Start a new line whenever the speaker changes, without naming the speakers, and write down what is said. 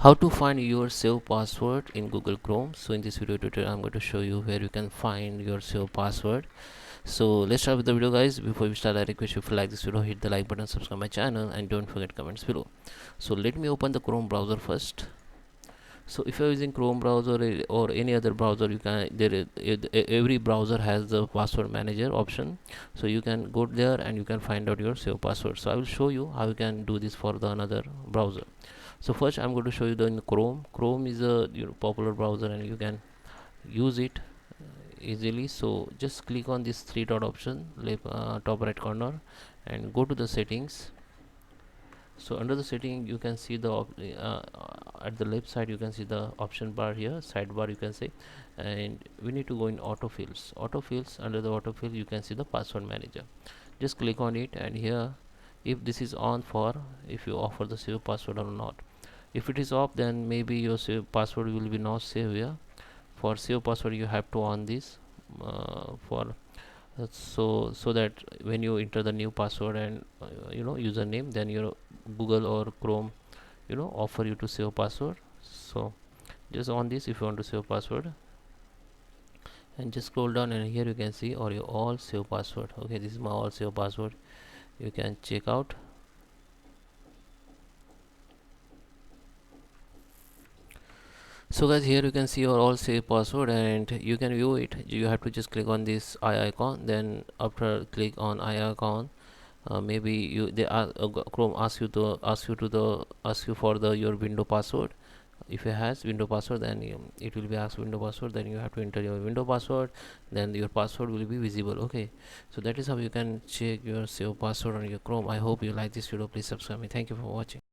How to find your save password in Google Chrome. So in this video tutorial I'm going to show you where you can find your save password. So let's start with the video, guys. Before we start, I request you, if you like this video, hit the like button, subscribe my channel, and don't forget comments below. So let me open the Chrome browser first. So if you're using Chrome browser or any other browser, you can every browser has the password manager option, so you can go there and you can find out your save password. So I will show you how you can do this for the another browser. So first I'm going to show you the in Chrome is a popular browser and you can use it easily. So just click on this three dot option left top right corner and go to the settings. So under the setting you can see the at the left side you can see the option bar here, sidebar you can say, and we need to go in autofills. Under the autofill you can see the password manager. Just click on it, and here if this is on, for if you offer the save password or not. If it is off, then maybe your save password will be not saved here. For save password you have to on this for so that when you enter the new password and username, then your Google or Chrome offer you to save password. So just on this if you want to save password, and just scroll down, and here you can see or your all save password. Okay, this is my all save password. You can check out. So guys, here you can see your all save password and you can view it. You have to just click on this eye icon, then after click on eye icon, maybe Chrome asks you for the your window password. If it has window password, then it will be asked window password, then you have to enter your window password, then your password will be visible. Okay, so that is how you can check your save password on your Chrome. I hope you like this video. Please subscribe me. Thank you for watching.